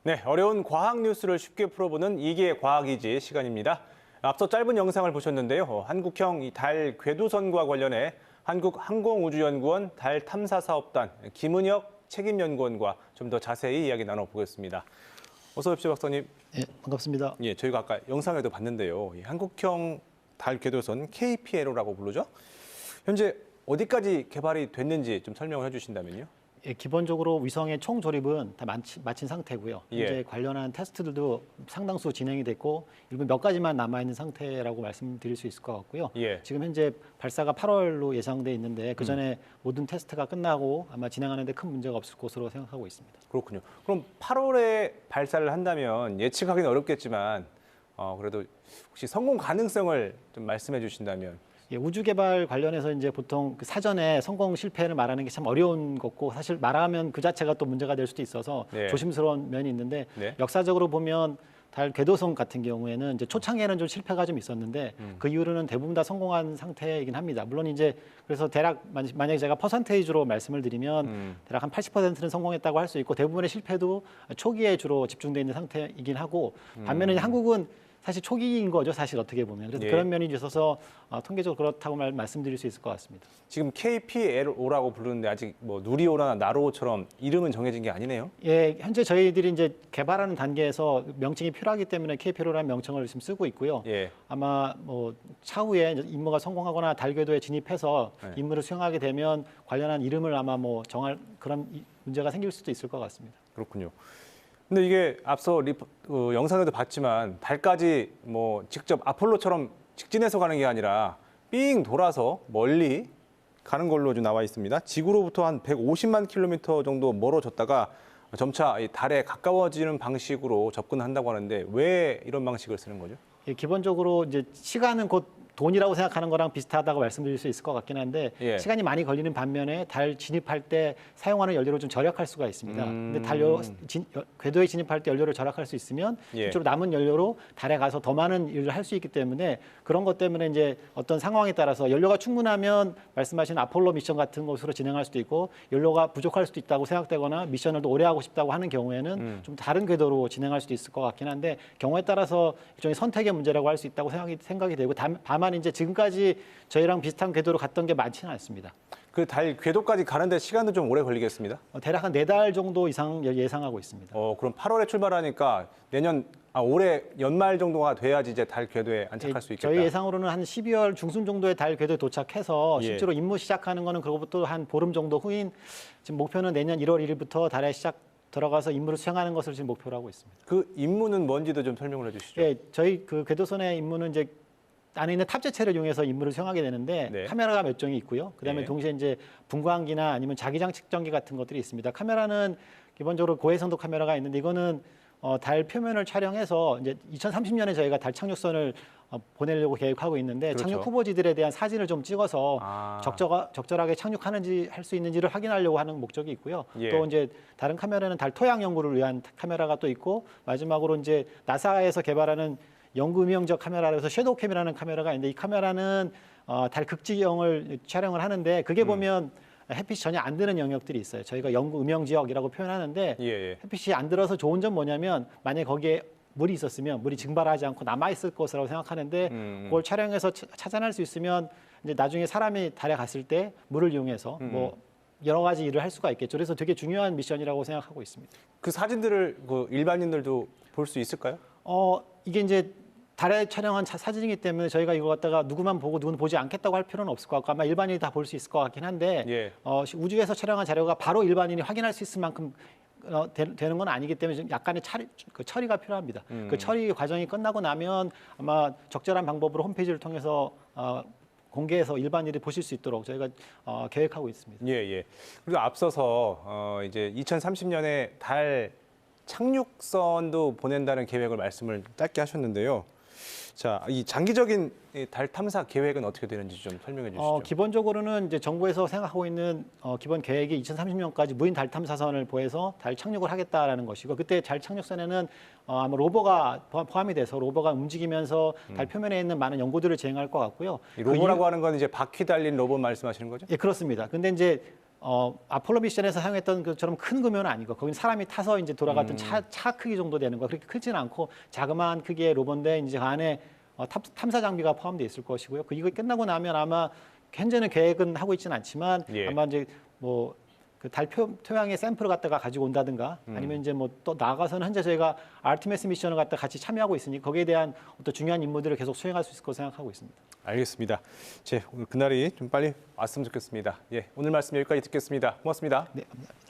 네, 어려운 과학 뉴스를 쉽게 풀어보는 이게 과학이지 시간입니다. 앞서 짧은 영상을 보셨는데요. 한국형 이 달 궤도선과 관련해 한국항공우주연구원 달 탐사사업단 김은혁 책임연구원과 좀 더 자세히 이야기 나눠보겠습니다. 어서 오십시오, 박사님. 네, 반갑습니다. 예, 저희가 아까 영상에도 봤는데요. 이 한국형 달 궤도선 KPLO라고 부르죠. 현재 어디까지 개발이 됐는지 좀 설명을 해주신다면요. 예, 기본적으로 위성의 총 조립은 다 마친 상태고요. 예. 현재 관련한 테스트들도 상당수 진행이 됐고 일부 몇 가지만 남아 있는 상태라고 말씀드릴 수 있을 것 같고요. 예. 지금 현재 발사가 8월로 예상돼 있는데 그 전에 모든 테스트가 끝나고 아마 진행하는데 큰 문제가 없을 것으로 생각하고 있습니다. 그렇군요. 그럼 8월에 발사를 한다면 예측하기는 어렵겠지만 그래도 혹시 성공 가능성을 좀 말씀해 주신다면. 예, 우주 개발 관련해서 이제 보통 그 사전에 성공 실패를 말하는 게 참 어려운 거고 사실 말하면 그 자체가 또 문제가 될 수도 있어서 네. 조심스러운 면이 있는데 네. 역사적으로 보면 달 궤도선 같은 경우에는 이제 초창기에는 좀 실패가 좀 있었는데 그 이후로는 대부분 다 성공한 상태이긴 합니다. 물론 이제 그래서 대략 만약에 제가 퍼센테이지로 말씀을 드리면 대략 한 80%는 성공했다고 할 수 있고 대부분의 실패도 초기에 주로 집중되어 있는 상태이긴 하고 반면에 한국은 사실 초기인 거죠, 사실 어떻게 보면. 그래서 예. 그런 면이 있어서 통계적으로 그렇다고 말씀드릴 수 있을 것 같습니다. 지금 KPLO라고 부르는데 아직 뭐 누리호나 나로호처럼 이름은 정해진 게 아니네요. 예, 현재 저희들이 이제 개발하는 단계에서 명칭이 필요하기 때문에 KPLO라는 명칭을 지금 쓰고 있고요. 예. 아마 뭐 차후에 이제 임무가 성공하거나 달 궤도에 진입해서 네. 임무를 수행하게 되면 관련한 이름을 아마 뭐 정할 그런 문제가 생길 수도 있을 것 같습니다. 그렇군요. 근데 이게 앞서 영상에도 봤지만 달까지 뭐 직접 아폴로처럼 직진해서 가는 게 아니라 삥 돌아서 멀리 가는 걸로 좀 나와 있습니다. 지구로부터 한 150만 킬로미터 정도 멀어졌다가 점차 이 달에 가까워지는 방식으로 접근한다고 하는데 왜 이런 방식을 쓰는 거죠? 예, 기본적으로 이제 시간은 곧 돈이라고 생각하는 거랑 비슷하다고 말씀드릴 수 있을 것 같긴 한데 예. 시간이 많이 걸리는 반면에 달 진입할 때 사용하는 연료를 좀 절약할 수가 있습니다. 근데 궤도에 진입할 때 연료를 절약할 수 있으면 예. 실제로 남은 연료로 달에 가서 더 많은 일을 할 수 있기 때문에 그런 것 때문에 이제 어떤 상황에 따라서 연료가 충분하면 말씀하신 아폴로 미션 같은 것으로 진행할 수도 있고 연료가 부족할 수도 있다고 생각되거나 미션을 더 오래 하고 싶다고 하는 경우에는 좀 다른 궤도로 진행할 수도 있을 것 같긴 한데 경우에 따라서 일종의 선택의 문제라고 할 수 있다고 생각이 되고 다만 이제 지금까지 저희랑 비슷한 궤도로 갔던 게 많지는 않습니다. 그 달 궤도까지 가는데 시간도 좀 오래 걸리겠습니다. 대략 한 4달 정도 이상 예상하고 있습니다. 그럼 8월에 출발하니까 올해 연말 정도가 돼야지 이제 달 궤도에 안착할 수 있겠다. 저희 예상으로는 한 12월 중순 정도에 달 궤도에 도착해서 예. 실제로 임무 시작하는 거는 그로부터 한 보름 정도 후인 지금 목표는 내년 1월 1일부터 달에 들어가서 임무를 수행하는 것을 지금 목표로 하고 있습니다. 그 임무는 뭔지도 좀 설명을 해주시죠. 예, 저희 그 궤도선의 임무는 이제 안에 있는 탑재체를 이용해서 임무를 수행하게 되는데 네. 카메라가 몇 종이 있고요. 그다음에 네. 동시에 이제 분광기나 아니면 자기장 측정기 같은 것들이 있습니다. 카메라는 기본적으로 고해상도 카메라가 있는데 이거는 달 표면을 촬영해서 이제 2030년에 저희가 달 착륙선을 보내려고 계획하고 있는데 그렇죠. 착륙 후보지들에 대한 사진을 좀 찍어서 적절하게 착륙하는지 할 수 있는지를 확인하려고 하는 목적이 있고요. 예. 또 이제 다른 카메라는 달 토양 연구를 위한 카메라가 또 있고 마지막으로 이제 나사에서 개발하는 연구 음영적 카메라로 해서 섀도우캠이라는 카메라가 있는데 이 카메라는 달 극지경을 촬영을 하는데 그게 보면 햇빛이 전혀 안 드는 영역들이 있어요. 저희가 연구 음영 지역이라고 표현하는데 예. 햇빛이 안 들어서 좋은 점 뭐냐면 만약에 거기에 물이 있었으면 물이 증발하지 않고 남아 있을 것이라고 생각하는데 그걸 촬영해서 찾아낼 수 있으면 이제 나중에 사람이 달에 갔을 때 물을 이용해서 뭐 여러 가지 일을 할 수가 있겠죠. 그래서 되게 중요한 미션이라고 생각하고 있습니다. 그 사진들을 일반인들도 볼 수 있을까요? 이게 이제 달에 촬영한 사진이기 때문에 저희가 이거 갖다가 누구만 보고 누구는 보지 않겠다고 할 필요는 없을 것 같고 아마 일반인이 다 볼 수 있을 것 같긴 한데 예. 우주에서 촬영한 자료가 바로 일반인이 확인할 수 있을 만큼 되는 건 아니기 때문에 좀 약간의 처리가 필요합니다. 그 처리 과정이 끝나고 나면 아마 적절한 방법으로 홈페이지를 통해서 공개해서 일반인들이 보실 수 있도록 저희가 계획하고 있습니다. 예. 그리고 앞서서 이제 2030년에 달 착륙선도 보낸다는 계획을 말씀을 짧게 하셨는데요. 자, 이 장기적인 달 탐사 계획은 어떻게 되는지 좀 설명해 주시죠. 기본적으로는 이제 정부에서 생각하고 있는 기본 계획이 2030년까지 무인 달 탐사선을 보내서 달 착륙을 하겠다라는 것이고 그때 달 착륙선에는 아마 로버가 포함이 돼서 로버가 움직이면서 달 표면에 있는 많은 연구들을 진행할 것 같고요. 이 로버라고 하는 건 이제 바퀴 달린 로봇 말씀하시는 거죠? 예, 그렇습니다. 근데 이제 아폴로 미션에서 사용했던 것처럼 큰 규모는 아니고 거기는 사람이 타서 이제 돌아갔던 차 크기 정도 되는 거 그렇게 크지는 않고 자그마한 크기의 로봇인데 이제 그 안에 탐사 장비가 포함되어 있을 것이고요. 이거 끝나고 나면 아마 현재는 계획은 하고 있지는 않지만 예. 아마 이제 뭐 그 달 토양의 샘플을 갖다가 가지고 온다든가 아니면 이제 뭐 또 나가서는 현재 저희가 아르테미스 미션을 갖다 같이 참여하고 있으니 거기에 대한 어떤 중요한 임무들을 계속 수행할 수 있을 거라고 생각하고 있습니다. 알겠습니다. 오늘 그날이 좀 빨리 왔으면 좋겠습니다. 예, 오늘 말씀 여기까지 듣겠습니다. 고맙습니다. 네, 감사합니다.